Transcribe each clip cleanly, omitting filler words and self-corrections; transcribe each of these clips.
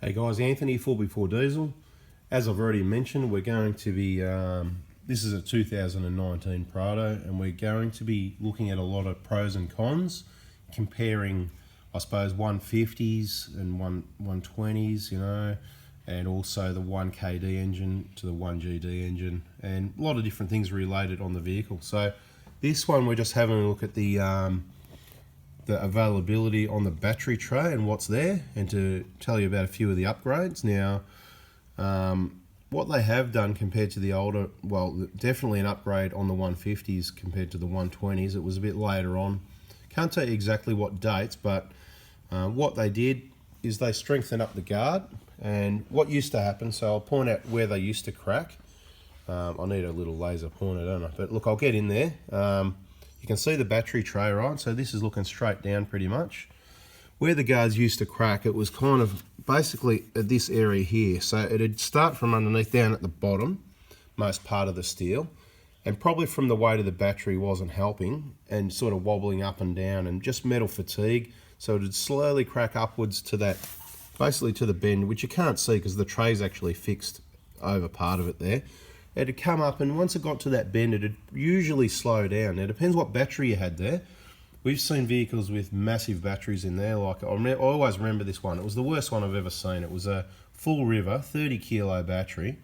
Hey guys, Anthony, 4x4 Diesel. As I've already mentioned, we're going to be, this is a 2019 Prado, and we're going to be looking at a lot of pros and cons, comparing, I suppose, 150s and 120s, you know, and also the 1KD engine to the 1GD engine, and a lot of different things related on the vehicle. So this one, we're just having a look at the availability on the battery tray and what's there, and to tell you about a few of the upgrades. Now, what they have done compared to the older, well, definitely an upgrade on the 150s compared to the 120s. It was a bit later on. Can't tell you exactly what dates, but what they did is they strengthened up the guard. And what used to happen, so I'll point out where they used to crack. I need a little laser pointer, don't I? But look, I'll get in there. You can see the battery tray, right? So this is looking straight down pretty much. Where the guards used to crack, it was kind of basically at this area here. So it'd start from underneath down at the bottom, most part of the steel, and probably from the weight of the battery wasn't helping, and sort of wobbling up and down, and just metal fatigue. So it'd slowly crack upwards to that, basically to the bend, which you can't see because the tray's actually fixed over part of it there. It'd come up, and once it got to that bend, it'd usually slow down. Now, it depends what battery you had there. We've seen vehicles with massive batteries in there. Like, I always remember this one. It was the worst one I've ever seen. It was a full river, 30 kilo battery.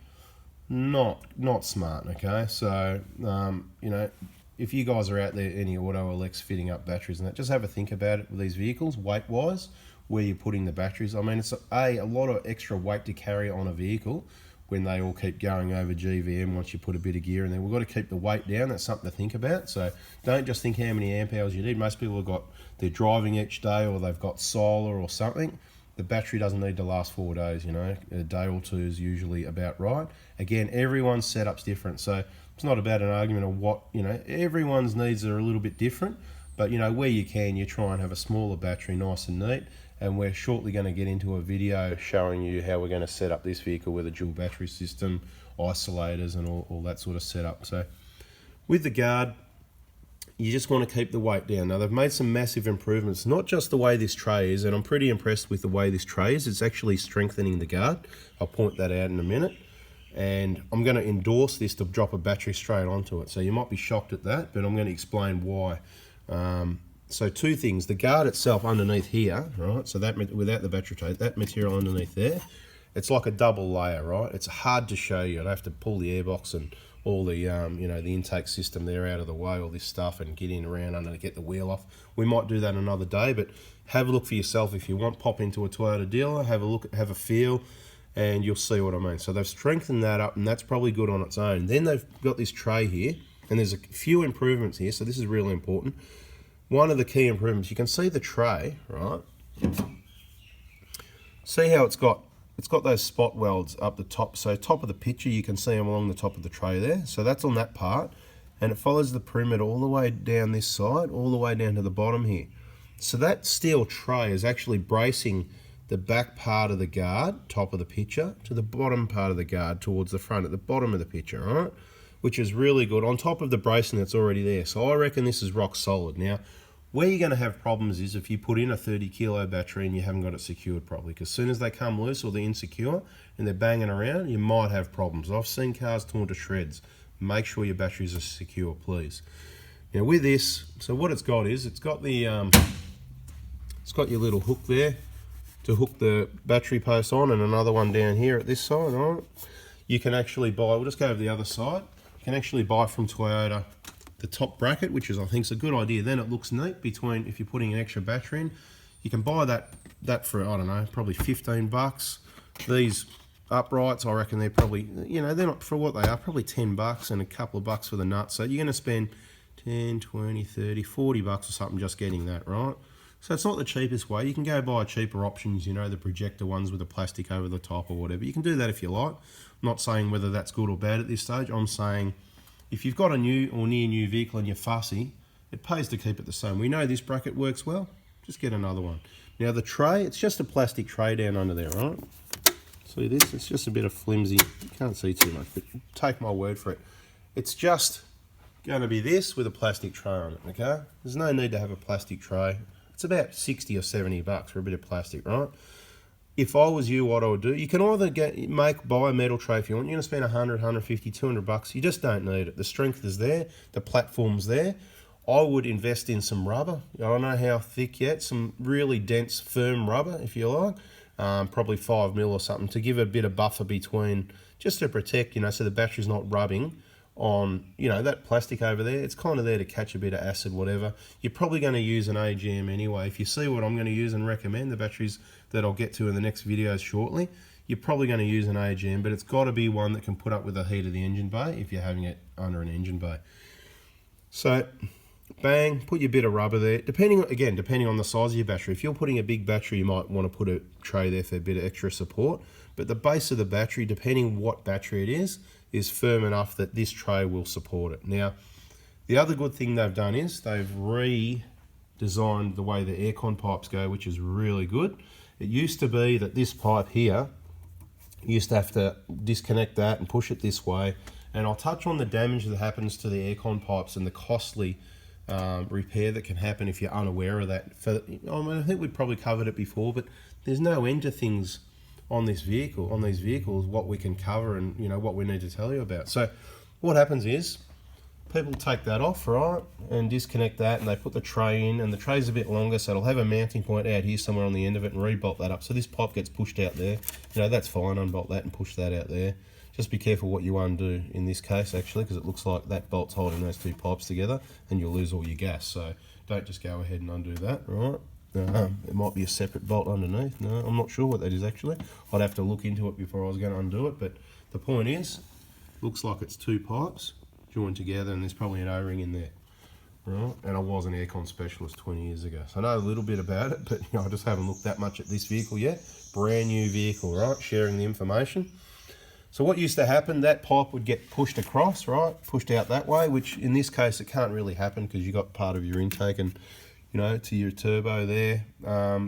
Not smart, okay? So, you know, if you guys are out there, any auto or Lex fitting up batteries and that, just have a think about it with these vehicles, weight-wise, where you're putting the batteries. I mean, it's a lot of extra weight to carry on a vehicle when they all keep going over GVM once you put a bit of gear in there. We've got to keep the weight down. That's something to think about. So don't just think how many amp hours you need. Most people have got, they're driving each day, or they've got solar or something. The battery doesn't need to last 4 days, you know. A day or two is usually about right. Again, everyone's setup's different. So it's not about an argument of what, you know, everyone's needs are a little bit different. But, you know, where you can, you try and have a smaller battery, nice and neat. And we're shortly going to get into a video showing you how we're going to set up this vehicle with a dual battery system, isolators, and all that sort of setup. So with the guard, you just want to keep the weight down. Now, they've made some massive improvements, not just the way this tray is, and I'm pretty impressed with the way this tray is. It's actually strengthening the guard. I'll point that out in a minute. And I'm going to endorse this to drop a battery straight onto it. So you might be shocked at that, but I'm going to explain why. So two things, the guard itself underneath here, right? So that, without the battery tray, that material underneath there, it's like a double layer, right? It's hard to show you. I'd have to pull the airbox and all the, you know, the intake system there out of the way, all this stuff, and get in around under to get the wheel off. We might do that another day, but have a look for yourself if you want. Pop into a Toyota dealer, have a look, have a feel, and you'll see what I mean. So they've strengthened that up, and that's probably good on its own. Then they've got this tray here, and there's a few improvements here, so this is really important. One of the key improvements, you can see the tray, right? See how it's got those spot welds up the top. So top of the picture, you can see them along the top of the tray there. So that's on that part, and it follows the perimeter all the way down this side, all the way down to the bottom here. So that steel tray is actually bracing the back part of the guard, top of the picture, to the bottom part of the guard towards the front at the bottom of the picture, right? Which is really good, on top of the bracing that's already there. So I reckon this is rock solid. Now, where you're going to have problems is if you put in a 30 kilo battery and you haven't got it secured properly, because as soon as they come loose or they're insecure and they're banging around, you might have problems. I've seen cars torn to shreds. Make sure your batteries are secure, please. Now with this, so what it's got is, it's got the, it's got your little hook there to hook the battery post on, and another one down here at this side, all right? You can actually buy, we'll just go over the other side. You can actually buy from Toyota the top bracket, which is, I think, is a good idea. Then it looks neat between, if you're putting an extra battery in. You can buy that for, I don't know, probably 15 bucks. These uprights, I reckon they're probably, you know, they're not, for what they are, probably 10 bucks and a couple of bucks for the nuts. So you're going to spend 10, 20, 30, 40 bucks or something just getting that, right? So it's not the cheapest way. You can go buy cheaper options, you know, the projector ones with the plastic over the top or whatever. You can do that if you like. I'm not saying whether that's good or bad at this stage. I'm saying, if you've got a new or near new vehicle and you're fussy, it pays to keep it the same. We know this bracket works well, just get another one. Now the tray, it's just a plastic tray down under there, right? See this? It's just a bit of flimsy, you can't see too much, but take my word for it. It's just going to be this with a plastic tray on it, okay? There's no need to have a plastic tray. It's about 60 or 70 bucks for a bit of plastic, right? if I was you, what I would do, you can either buy a metal tray if you want. You're going to spend 100, 150, 200 bucks. You just don't need it. The strength is there. The platform's there. I would invest in some rubber. I don't know how thick yet. Some really dense, firm rubber, if you like. Probably 5mm or something to give a bit of buffer between, just to protect, so the battery's not rubbing on, that plastic over there. It's kind of there to catch a bit of acid, whatever. You're probably going to use an AGM anyway. If you see what I'm going to use and recommend, the batteries that I'll get to in the next videos shortly, you're probably going to use an AGM, but it's got to be one that can put up with the heat of the engine bay if you're having it under an engine bay. So, bang, put your bit of rubber there. Depending on the size of your battery. If you're putting a big battery, you might want to put a tray there for a bit of extra support. But the base of the battery, depending what battery it is firm enough that this tray will support it. Now, the other good thing they've done is they've redesigned the way the aircon pipes go, which is really good. It used to be that this pipe here, you used to have to disconnect that and push it this way. And I'll touch on the damage that happens to the aircon pipes and the costly repair that can happen if you're unaware of that. I think we've probably covered it before, but there's no end to things on these vehicles, what we can cover and what we need to tell you about. So what happens is people take that off, right, and disconnect that, and they put the tray in, and the tray's a bit longer, so it'll have a mounting point out here somewhere on the end of it, and re-bolt that up. So this pipe gets pushed out there. That's fine. Unbolt that and push that out there. Just be careful what you undo in this case, actually, because it looks like that bolt's holding those two pipes together, and you'll lose all your gas. So don't just go ahead and undo that, right? It might be a separate bolt underneath. No, I'm not sure what that is actually. I'd have to look into it before I was going to undo it, but the point is, looks like it's two pipes joined together, and there's probably an O-ring in there, right? And I was an aircon specialist 20 years ago, so I know a little bit about it, but I just haven't looked that much at this vehicle yet. Brand new vehicle, right? Sharing the information. So what used to happen, that pipe would get pushed across, right? Pushed out that way, which in this case it can't really happen because you got part of your intake and to your turbo there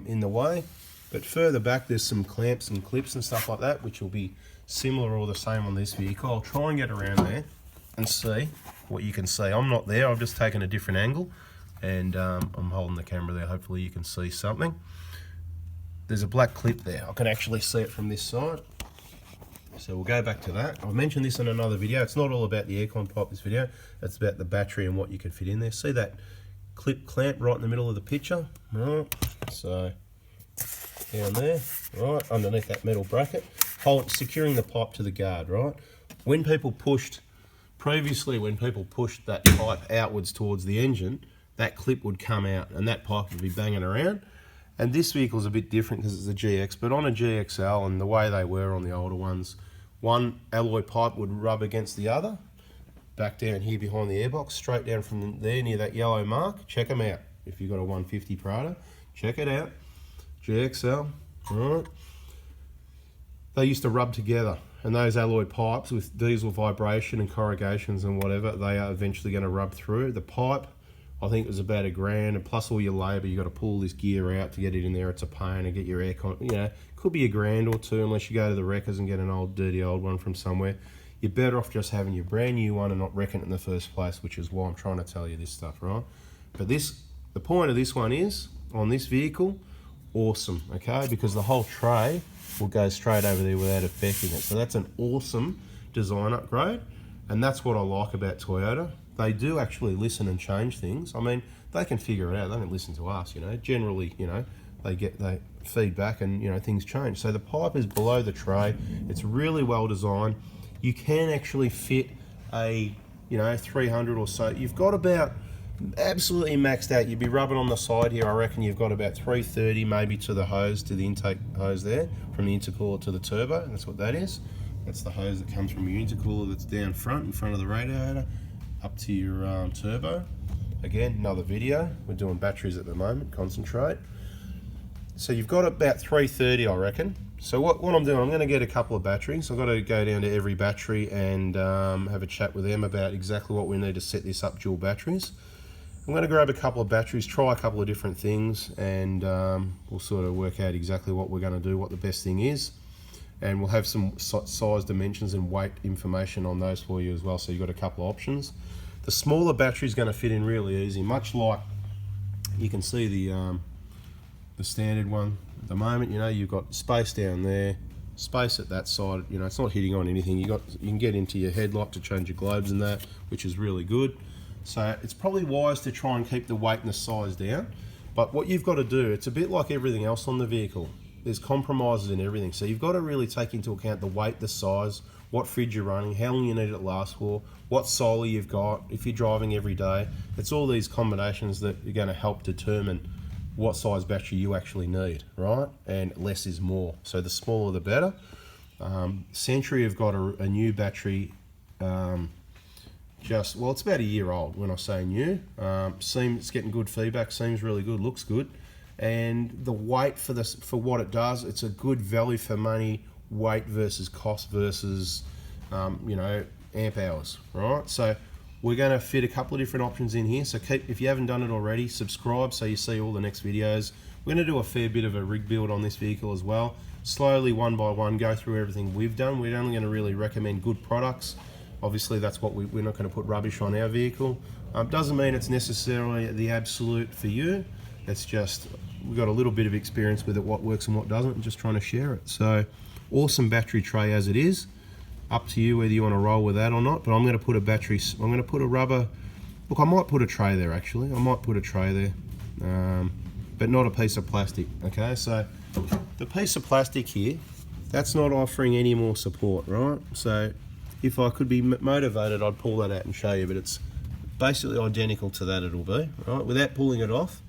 in the way. But further back there's some clamps and clips and stuff like that, which will be similar or the same on this vehicle. I'll try and get around there and see what you can see. I'm not there, I've just taken a different angle, and I'm holding the camera there. Hopefully you can see something. There's a black clip there. I can actually see it from this side. So we'll go back to that. I've mentioned this in another video. It's not all about the aircon pipe, this video. It's about the battery and what you can fit in there. See that clip clamp right in the middle of the picture? Right. So down there, right, underneath that metal bracket. Securing the pipe to the guard, right? When people pushed that pipe outwards towards the engine, that clip would come out and that pipe would be banging around. And this vehicle's a bit different because it's a GX, but on a GXL and the way they were on the older ones, one alloy pipe would rub against the other, back down here behind the airbox, straight down from there near that yellow mark. Check them out. If you've got a 150 Prado, check it out. GXL, right? They used to rub together, and those alloy pipes with diesel vibration and corrugations and whatever, they are eventually going to rub through. The pipe, I think it was about $1,000, and plus all your labour, you got to pull this gear out to get it in there. It's a pain, and get your aircon, could be $1,000 or $2 unless you go to the wreckers and get an old dirty old one from somewhere. You're better off just having your brand new one and not wrecking it in the first place, which is why I'm trying to tell you this stuff, right? But the point of this one is, on this vehicle, awesome, okay? Because the whole tray will go straight over there without affecting it. So that's an awesome design upgrade, and that's what I like about Toyota. They do actually listen and change things. I mean, they can figure it out. They don't listen to us, Generally, they feedback and, things change. So the pipe is below the tray. It's really well designed. You can actually fit a, 300 or so. You've got about absolutely maxed out. You'd be rubbing on the side here. I reckon you've got about 330 maybe to the hose, to the intake hose there, from the intercooler to the turbo. That's what that is. That's the hose that comes from your intercooler that's down front, in front of the radiator, up to your turbo. Again, another video. We're doing batteries at the moment, concentrate. So you've got about 330, I reckon. So what I'm doing, I'm going to get a couple of batteries. I've got to go down to every battery and have a chat with them about exactly what we need to set this up, dual batteries. I'm going to grab a couple of batteries, try a couple of different things, and we'll sort of work out exactly what we're going to do, what the best thing is. And we'll have some size dimensions and weight information on those for you as well, so you've got a couple of options. The smaller battery is going to fit in really easy, much like you can see the standard one At the moment, you know, you've got space down there, space at that side. You know, it's not hitting on anything. You can get into your headlight to change your globes and that, which is really good. So it's probably wise to try and keep the weight and the size down. But what you've got to do, it's a bit like everything else on the vehicle. There's compromises in everything. So you've got to really take into account the weight, the size, what fridge you're running, how long you need it to last for, what solar you've got, if you're driving every day. It's all these combinations that are going to help determine what size battery you actually need, right? And less is more. So the smaller the better. Century have got a new battery, well, it's about a year old when I say new. It's getting good feedback, seems really good, looks good. And the weight for what it does, it's a good value for money, weight versus cost versus, you know, amp hours, right? So we're going to fit a couple of different options in here. So if you haven't done it already, subscribe so you see all the next videos. We're going to do a fair bit of a rig build on this vehicle as well. Slowly, one by one, go through everything we've done. We're only going to really recommend good products. Obviously, that's what we're not going to put rubbish on our vehicle. Doesn't mean it's necessarily the absolute for you. It's just we've got a little bit of experience with it, what works and what doesn't, and just trying to share it. So awesome battery tray as it is. Up to you whether you want to roll with that or not, but I'm going to put a rubber, look, I might put a tray there actually. I might put a tray there, but not a piece of plastic, okay? So the piece of plastic here, that's not offering any more support, right? So if I could be motivated, I'd pull that out and show you, but it's basically identical to that it'll be, right? Without pulling it off,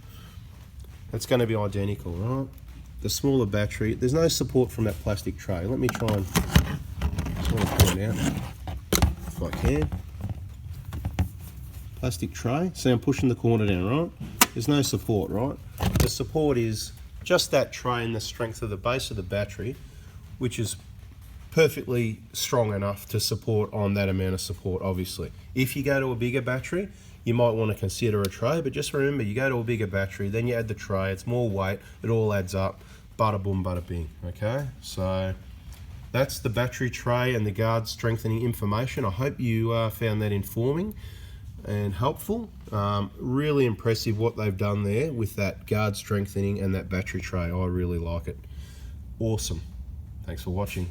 it's going to be identical, right? The smaller battery, there's no support from that plastic tray. Let me try and pull it out if I can. Plastic tray, see I'm pushing the corner down, right? There's no support, right? The support is just that tray and the strength of the base of the battery, which is perfectly strong enough to support on that amount of support, obviously. If you go to a bigger battery, you might want to consider a tray, but just remember, you go to a bigger battery, then you add the tray, it's more weight, it all adds up, bada boom, bada bing, okay? So that's the battery tray and the guard strengthening information. I hope you found that informing and helpful. Really impressive what they've done there with that guard strengthening and that battery tray. I really like it. Awesome. Thanks for watching.